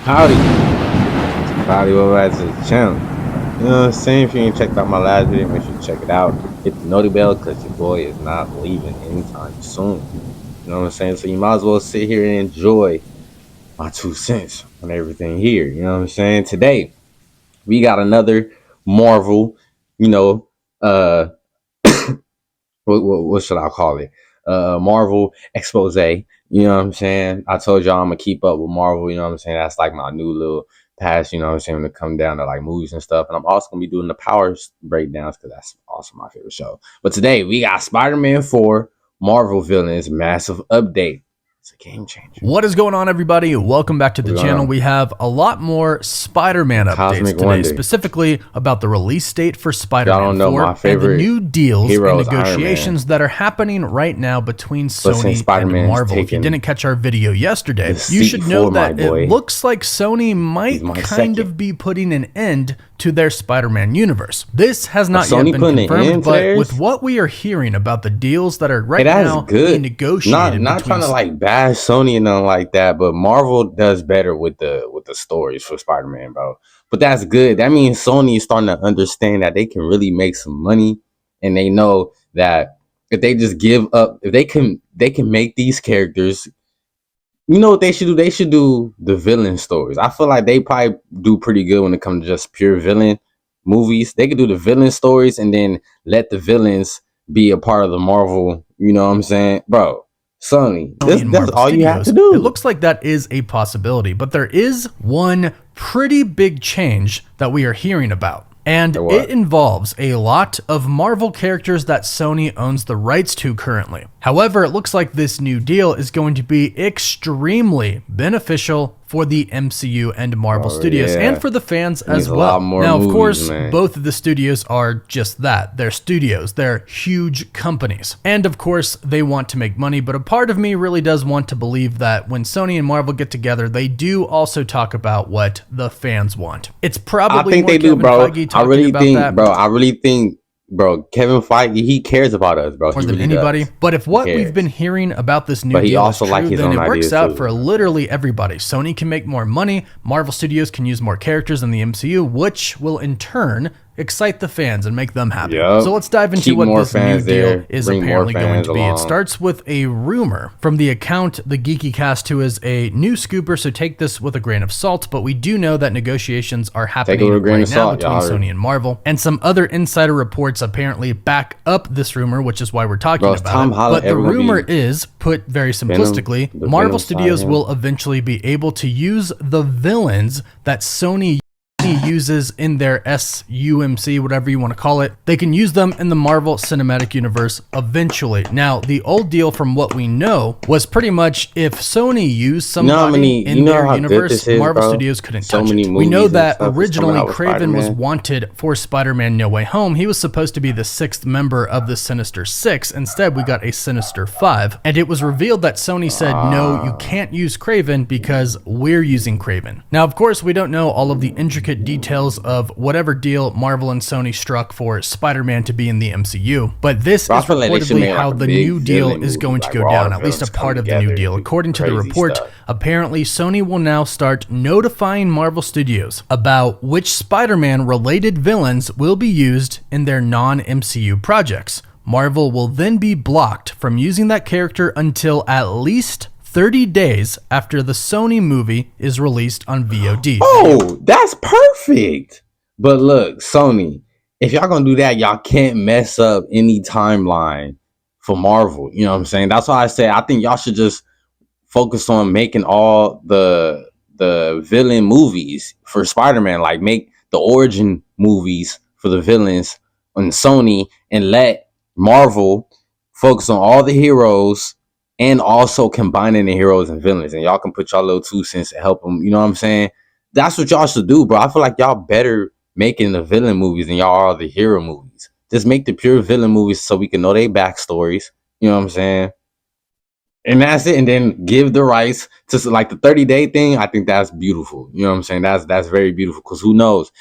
Howdy. Howdy, welcome back to the channel. You know what I'm saying? If you ain't checked out my last video, make sure you check it out. Hit the noti bell because your boy is not leaving anytime soon. You know what I'm saying? So you might as well sit here and enjoy my 2 cents on everything here. You know what I'm saying? Today, we got another Marvel, uh, what should I call it? Marvel expose. You know what I'm saying? I told y'all I'm gonna keep up with Marvel. You know what I'm saying? That's like my new little pass. You know what I'm saying? To come down to like movies and stuff. And I'm also gonna be doing the Powers breakdowns because that's also my favorite show. But today we got Spider-Man 4 Marvel Villains massive update. It's a game changer. What is going on, everybody? Welcome back to the channel. We have a lot more Spider-Man updates today, Wonder. Specifically about the release date for Spider-Man 4 and the new deals and negotiations that are happening right now between Sony and Marvel. If you didn't catch our video yesterday, you should know that it looks like Sony might kind of be putting an end to their Spider-Man universe. This has not yet been confirmed, but with what we are hearing about the deals that are right now being negotiated, not trying to like bash Sony and nothing like that, but Marvel does better with the stories for Spider-Man, bro. But that's good. That means Sony is starting to understand that they can really make some money, and they know that if they just give up, if they can make these characters. You know what they should do? They should do the villain stories. I feel like they probably do pretty good when it comes to just pure villain movies. They could do the villain stories and then let the villains be a part of the Marvel. You know what I'm saying? Bro, Sony, that's all you have to do. It looks like that is a possibility, but there is one pretty big change that we are hearing about. And it involves a lot of Marvel characters that Sony owns the rights to currently. However, it looks like this new deal is going to be extremely beneficial for the MCU and Marvel Studios and for the fans as well. Now, of course, both of the studios are just that. They're studios. They're huge companies. And of course, they want to make money, but a part of me really does want to believe that when Sony and Marvel get together, they do also talk about what the fans want. It's probably more Kevin Feige talking about that. I really think Kevin Feige, he cares about us, bro. More than anybody. But if what we've been hearing about this new deal is true, then it works out for literally everybody. Sony can make more money, Marvel Studios can use more characters in the MCU, which will in turn excite the fans and make them happy. So let's dive into what this new deal is apparently going to be. It starts with a rumor from the account The Geeky Cast, who is a new scooper, so take this with a grain of salt, but we do know that negotiations are happening right now between Sony and Marvel, and some other insider reports apparently back up this rumor, which is why we're talking about it. But the rumor is, put very simplistically, Marvel Studios will eventually be able to use the villains that Sony uses in their SUMC, whatever you want to call it. They can use them in the Marvel Cinematic Universe eventually. Now, the old deal from what we know was pretty much if Sony used somebody in their universe, Marvel Studios couldn't touch it. We know that originally Kraven was wanted for Spider-Man No Way Home. He was supposed to be the 6th member of the Sinister Six. Instead, we got a Sinister Five. And it was revealed that Sony said, no, you can't use Kraven because we're using Kraven. Now, of course, we don't know all of the intricate details of whatever deal Marvel and Sony struck for Spider-Man to be in the MCU, but this is reportedly how the new deal is going to go down, at least a part of the new deal. According to the report, apparently Sony will now start notifying Marvel Studios about which Spider-Man related villains will be used in their non-MCU projects. Marvel will then be blocked from using that character until at least 30 days after the Sony movie is released on VOD. Oh, that's perfect. But look, Sony, if y'all gonna do that, y'all can't mess up any timeline for Marvel. You know what I'm saying? That's why I say I think y'all should just focus on making all the villain movies for Spider-Man, like make the origin movies for the villains on Sony and let Marvel focus on all the heroes and also combining the heroes and villains, and y'all can put y'all little 2 cents to help them. You know what I'm saying? That's what y'all should do, bro. I feel like y'all better making the villain movies than y'all are the hero movies. Just make the pure villain movies so we can know their backstories. You know what I'm saying? And that's it. And then give the rights to like the 30-day thing. I think that's beautiful. You know what I'm saying? That's very beautiful, because who knows?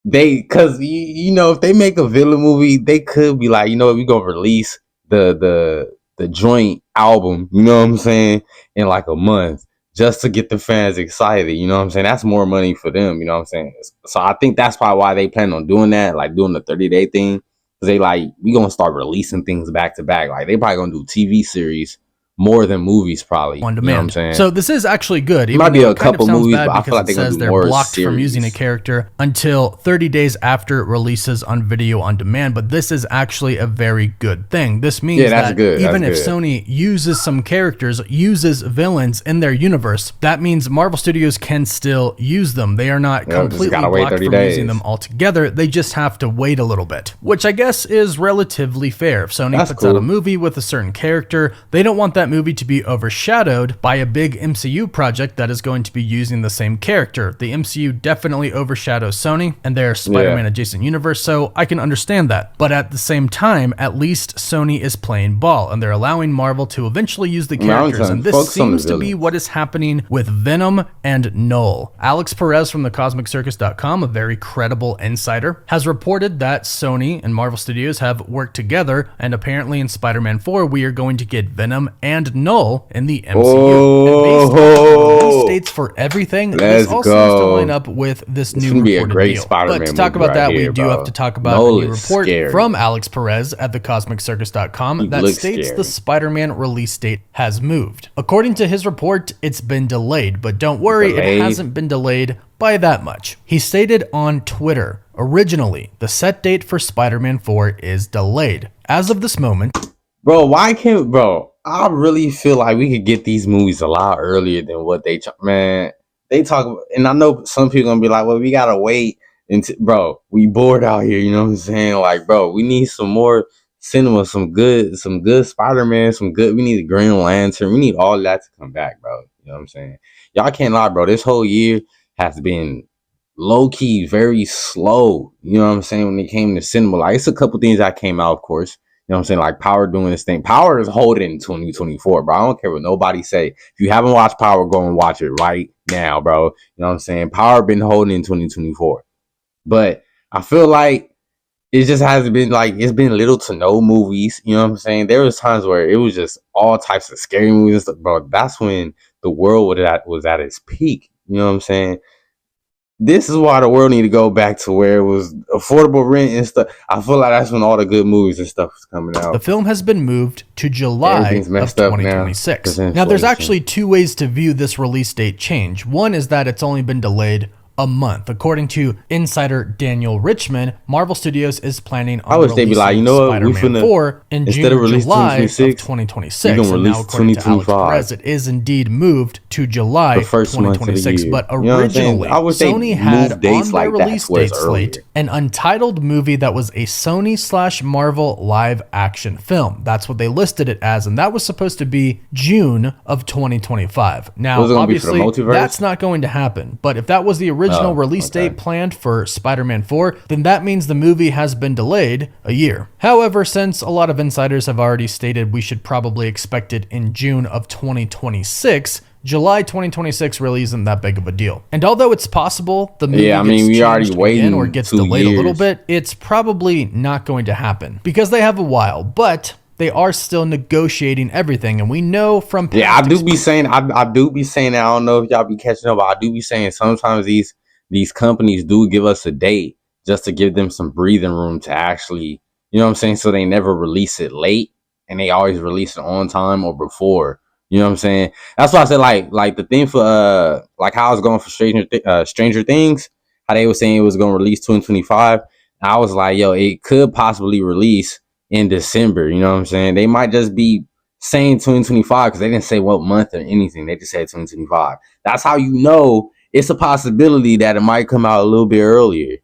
Because you know, if they make a villain movie, they could be like, you know what, we gonna release the joint album, you know what I'm saying, in like a month. just to get the fans excited. You know what I'm saying? That's more money for them. You know what I'm saying? So I think that's probably why they plan on doing that, like doing the 30-day thing. Because they like, we going to start releasing things back to back. Like they probably going to do TV series more than movies, probably. On demand. You know what I'm saying? So this is actually good. It might be a couple movies, but I feel like they're going to do more blocked series. From using a character until 30 days after it releases on video on demand. But this is actually a very good thing. This means that even if Sony uses some characters, uses villains in their universe, that means Marvel Studios can still use them. They are not completely blocked from using them altogether. They just have to wait a little bit, which I guess is relatively fair. If Sony puts out a movie with a certain character, they don't want that movie to be overshadowed by a big MCU project that is going to be using the same character. The MCU definitely overshadows Sony and their Spider-Man adjacent universe, so I can understand that. But at the same time, at least Sony is playing ball and they're allowing Marvel to eventually use the characters, and this seems to be what is happening with Venom and Null. Alex Perez from thecosmiccircus.com, a very credible insider, has reported that Sony and Marvel Studios have worked together, and apparently in Spider-Man 4 we are going to get Venom and Null in the MCU. And based on release dates for everything, this all seems to line up with this new reported deal. But to talk about that, we do have to talk about a new report from Alex Perez at thecosmiccircus.com that states the Spider-Man release date has moved. According to his report, it's been delayed, but don't worry, it hasn't been delayed by that much. He stated on Twitter, originally, the set date for Spider-Man 4 is delayed. As of this moment, I really feel like we could get these movies a lot earlier than what they talk about. And I know some people gonna be like, well, we gotta wait until, we bored out here, you know what I'm saying? Like, we need some more cinema, some good Spider-Man, we need Green Lantern, we need all that to come back, bro. You know what I'm saying? Y'all can't lie, bro. This whole year has been low-key very slow, you know what I'm saying, when it came to cinema. Like, it's a couple things that came out, of course. You know what I'm saying? Like Power doing this thing. Power is holding in 2024, bro. I don't care what nobody say. If you haven't watched Power, go and watch it right now, bro. You know what I'm saying? Power been holding in 2024. But I feel like it just hasn't been it's been little to no movies. You know what I'm saying? There was times where it was just all types of scary movies and stuff, bro. That's when the world was at its peak. You know what I'm saying? This is why the world need to go back to where it was affordable rent and stuff. I feel like that's when all the good movies and stuff is coming out. The film has been moved to July of 2026. Now, there's actually two ways to view this release date change. One is that it's only been delayed a month. According to insider Daniel Richman, Marvel Studios is planning on releasing Spider-Man 4 in June or July of 2026. And now, according to Alex Perez, it is indeed moved to July 2026. But originally, Sony had on their release date slate an untitled movie that was a Sony/Marvel live action film. That's what they listed it as, and that was supposed to be June of 2025. Now, obviously, that's not going to happen. But if that was the original release date planned for Spider-Man 4, then that means the movie has been delayed a year. However, since a lot of insiders have already stated we should probably expect it in June of 2026, July 2026 really isn't that big of a deal. And although it's possible the movie gets delayed a little bit, it's probably not going to happen because they have a while. But they are still negotiating everything, and we know from past I do be saying that. I don't know if y'all be catching up, but I do be saying sometimes these companies do give us a date just to give them some breathing room to actually, you know what I'm saying, so they never release it late and they always release it on time or before. You know what I'm saying? That's why I said like the thing for like how I was going for Stranger Things, how they were saying it was going to release 2025. I was like, yo, it could possibly release in December. You know what I'm saying? They might just be saying 2025 because they didn't say what month or anything. They just said 2025. That's how you know it's a possibility that it might come out a little bit earlier,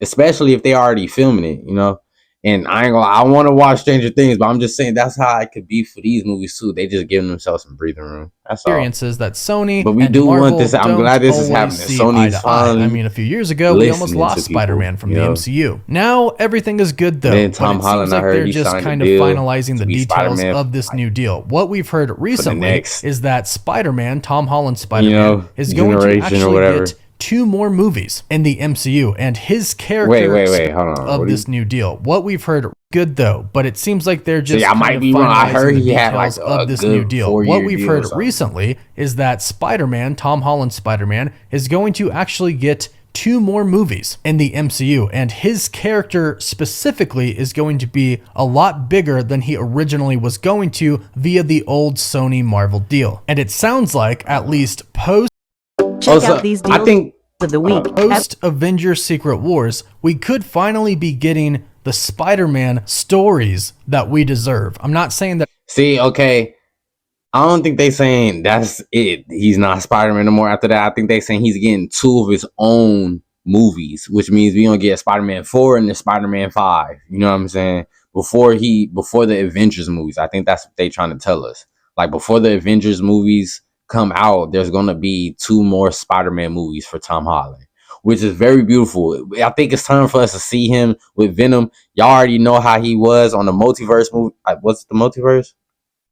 especially if they're already filming it, you know. And I want to watch Stranger Things, but I'm just saying that's how it could be for these movies too. They just giving themselves some breathing room. That's experiences that Sony, but we do want this. I'm glad this is happening. Sony's finally. I mean, a few years ago, we almost lost Spider-Man from the MCU. Now everything is good though. And Tom Holland, I heard they're just kind of finalizing the details of this new deal. What we've heard recently is that Spider-Man, Tom Holland Spider-Man, is going to actually get 2 more movies in the MCU, and his character wait, hold on. of this new deal. What we've heard, good though, but it seems like they're just I might be wrong. I heard he had like of this new deal. What we've heard recently is that Spider-Man, Tom Holland Spider-Man, is going to actually get 2 more movies in the MCU, and his character specifically is going to be a lot bigger than he originally was going to via the old Sony Marvel deal. And it sounds like, at least post out these deals, I think, of the week, post Avengers Secret Wars, we could finally be getting the Spider-Man stories that we deserve. I'm not saying that. See, okay, I don't think they saying that's it. He's not Spider-Man no more after that. I think they saying he's getting 2 of his own movies, which means we gonna get Spider-Man 4 and the Spider-Man 5. You know what I'm saying? Before the Avengers movies. I think that's what they trying to tell us. Like, before the Avengers movies come out, there's gonna be 2 more Spider-Man movies for Tom Holland, which is very beautiful. I think it's time for us to see him with Venom. Y'all already know how he was on the multiverse movie. What's the multiverse?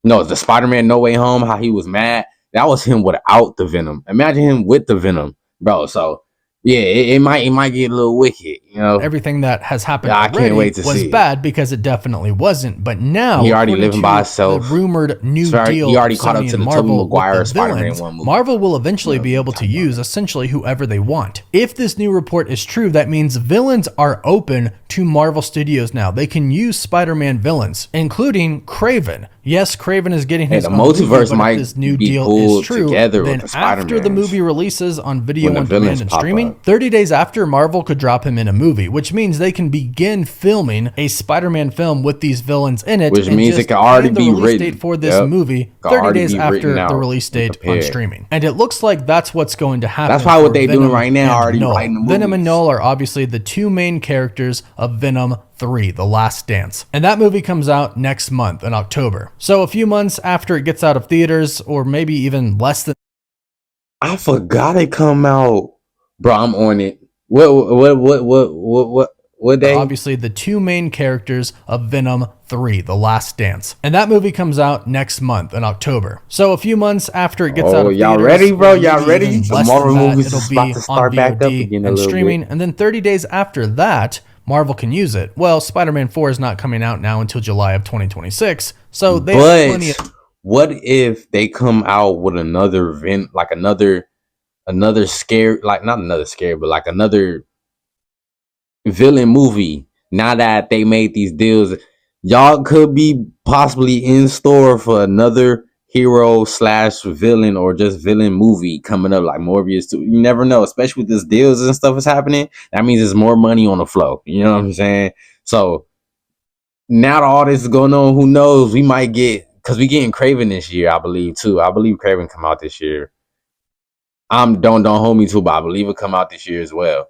No, the Spider-Man No Way Home, how he was mad. That was him without the Venom. Imagine him with the Venom, bro. So yeah, it might get a little wicked, you know. Everything that has happened I can't wait to was see bad because it definitely wasn't. But now he already living by himself. The rumored new deal. He already caught up to the Tobey Maguire Spider-Man 1 movie. Marvel will eventually be able to use essentially whoever they want. If this new report is true, that means villains are open to Marvel Studios now. They can use Spider-Man villains, including Kraven. Yes, Kraven is getting his own multiverse movie, but if this new deal is true, then the after the movie releases on video on demand and streaming, 30 days after, Marvel could drop him in a movie, which means they can begin filming a Spider-Man film with these villains in it. Which means it can already be written. Date for this movie 30 days after the release date on streaming. And it looks like that's what's going to happen. That's probably what they're doing right now, already writing the movies. Venom and Null are obviously the 2 main characters of Venom 3, The Last Dance. And that movie comes out next month in October. So a few months after it gets out of theaters, or maybe even less than. I forgot it come out. Bro, I'm on it. What day? Obviously the 2 main characters of Venom 3, The Last Dance. And that movie comes out next month in October. So a few months after it gets out of theaters. Y'all ready, bro? Y'all ready? The Marvel movies is about to start back up again and streaming. And then 30 days after that, Marvel can use it. Well, Spider-Man 4 is not coming out now until July of 2026. So they have plenty of. What if they come out with another scare, like not another scare, but like another villain movie? Now that they made these deals, y'all could be possibly in store for another hero / villain or just villain movie coming up, like Morbius too. You never know, especially with these deals and stuff is happening. That means there's more money on the flow. You know what I'm saying? So now that all this is going on, who knows? We might get, because we getting Kraven this year, I believe too. I believe Kraven come out this year. Don't hold me to, but I believe it come out this year as well.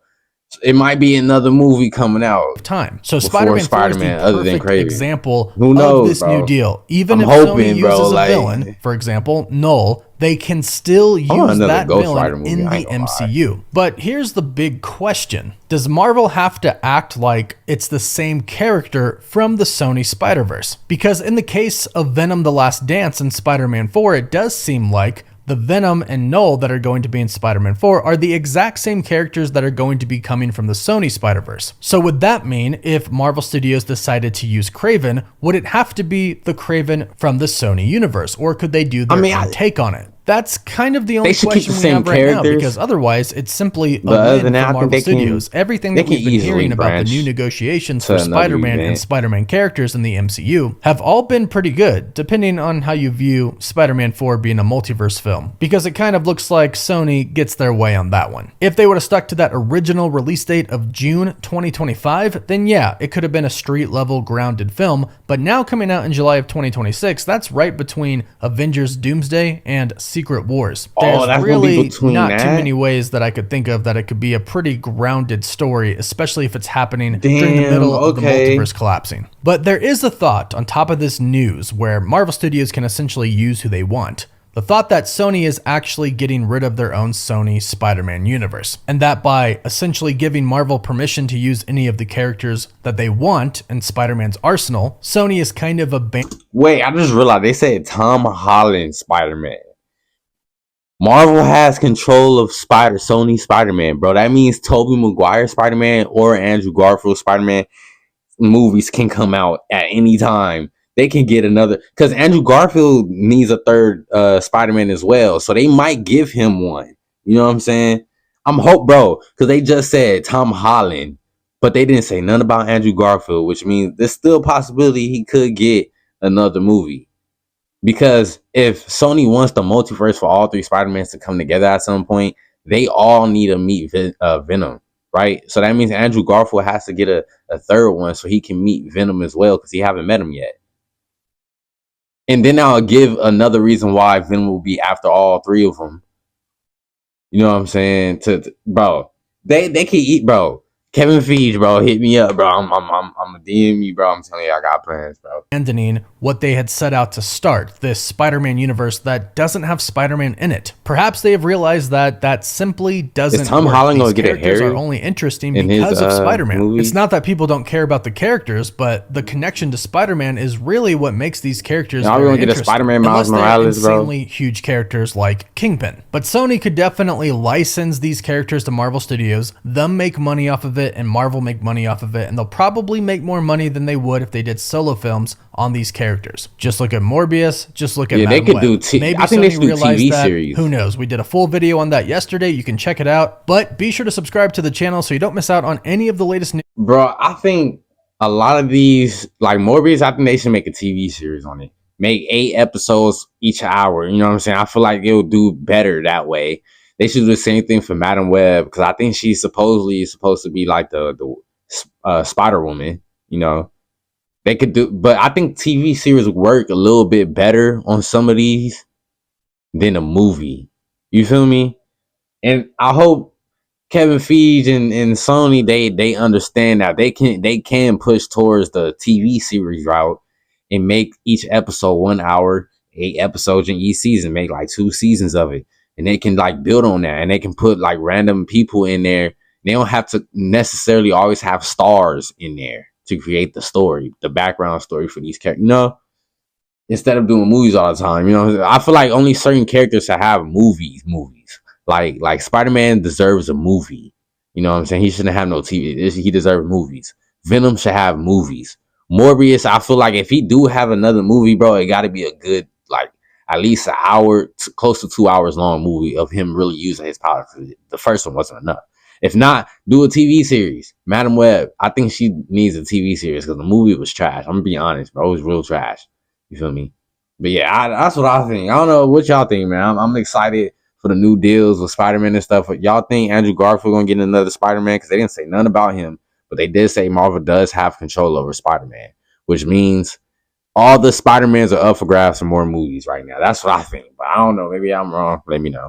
It might be another movie coming out. Time. So Spider-Man other than Kraven example Who knows, of this new deal. Even if Sony uses a villain, for example, Null, they can still use that villain in the MCU. But here's the big question. Does Marvel have to act like it's the same character from the Sony Spider-Verse? Because in the case of Venom: The Last Dance and Spider-Man 4, it does seem like the Venom and Null that are going to be in Spider-Man 4 are the exact same characters that are going to be coming from the Sony Spider-Verse. So would that mean if Marvel Studios decided to use Kraven, would it have to be the Kraven from the Sony universe, or could they do their own take on it? That's kind of the only question we have right now, because otherwise it's simply a win for Marvel Studios. Everything that we've been hearing about the new negotiations for Spider-Man and Spider-Man characters in the MCU have all been pretty good, depending on how you view Spider-Man 4 being a multiverse film, because it kind of looks like Sony gets their way on that one. If they would have stuck to that original release date of June 2025, then yeah, it could have been a street-level grounded film, but now coming out in July of 2026, that's right between Avengers Doomsday and Secret Wars. There's really not too many ways that I could think of that it could be a pretty grounded story, especially if it's happening during the middle of the multiverse collapsing. But there is a thought on top of this news where Marvel Studios can essentially use who they want. The thought that Sony is actually getting rid of their own Sony Spider-Man universe, and that by essentially giving Marvel permission to use any of the characters that they want in Spider-Man's arsenal, Sony is kind of Wait, I just realized they said Tom Holland Spider-Man. Marvel has control of Sony Spider-Man, bro. That means Tobey Maguire Spider-Man or Andrew Garfield Spider-Man movies can come out at any time. They can get another, because Andrew Garfield needs a third Spider-Man as well, so they might give him one. You know what I'm saying? I'm hope, bro, because they just said Tom Holland, but they didn't say nothing about Andrew Garfield, which means there's still a possibility he could get another movie. Because if Sony wants the multiverse for all three Spider-Mans to come together at some point, they all need to meet Venom, right? So that means Andrew Garfield has to get a third one so he can meet Venom as well, because he haven't met him yet. And then I'll give another reason why Venom will be after all three of them. You know what I'm saying? Bro, they can eat, bro. Kevin Feige, bro, hit me up, bro. I'm a DM you, bro. I'm telling you, I got plans, bro. Abandoning what they had set out to start, this Spider-Man universe that doesn't have Spider-Man in it. Perhaps they have realized that simply doesn't Is Tom work. Holland These gonna get a characters Harry are only interesting because of Spider-Man. movie? It's not that people don't care about the characters, but the connection to Spider-Man is really what makes these characters very interesting. Get a Spider-Man Miles Morales, bro. Insanely huge characters like Kingpin. But Sony could definitely license these characters to Marvel Studios, them make money off of it, and Marvel make money off of it, and they'll probably make more money than they would if they did solo films on these characters. Just look at Morbius, just look at Madam they could Web. Do maybe I think Sony they should do TV series. Who knows? We did a full video on that yesterday. You can check it out, but be sure to subscribe to the channel so you don't miss out on any of the latest news. Bro, I think a lot of these, like Morbius, I think they should make a TV series on it. Make 8 episodes each hour. You know what I'm saying? I feel like it'll do better that way. They should do the same thing for Madam Web, because I think she's supposed to be like the Spider Woman. You know, they could do, but I think TV series work a little bit better on some of these than a movie. You feel me? And I hope Kevin Feige and Sony they understand that they can push towards the TV series route and make each episode 1 hour, 8 episodes in each season, make like 2 seasons of it, and they can like build on that, and they can put like random people in there. They don't have to necessarily always have stars in there to create the story, the background story for these characters. You know, instead of doing movies all the time. You know, I feel like only certain characters should have movies. Like Spider-Man deserves a movie. You know what I'm saying? He shouldn't have no TV. He deserves movies. Venom should have movies. Morbius, I feel like if he do have another movie, bro, it got to be a good, like, at least an hour, close to 2 hours long movie of him really using his power. The first one wasn't enough. If not, do a TV series. Madam Web, I think she needs a TV series because the movie was trash. I'm going to be honest, bro. It was real trash. You feel me? But yeah, that's what I think. I don't know what y'all think, man. I'm excited for the new deals with Spider-Man and stuff. But y'all think Andrew Garfield gonna get another Spider-Man? Because they didn't say nothing about him, but they did say Marvel does have control over Spider-Man, which means all the Spider-Mans are up for grabs for more movies right now. That's what I think. But I don't know. Maybe I'm wrong. Let me know.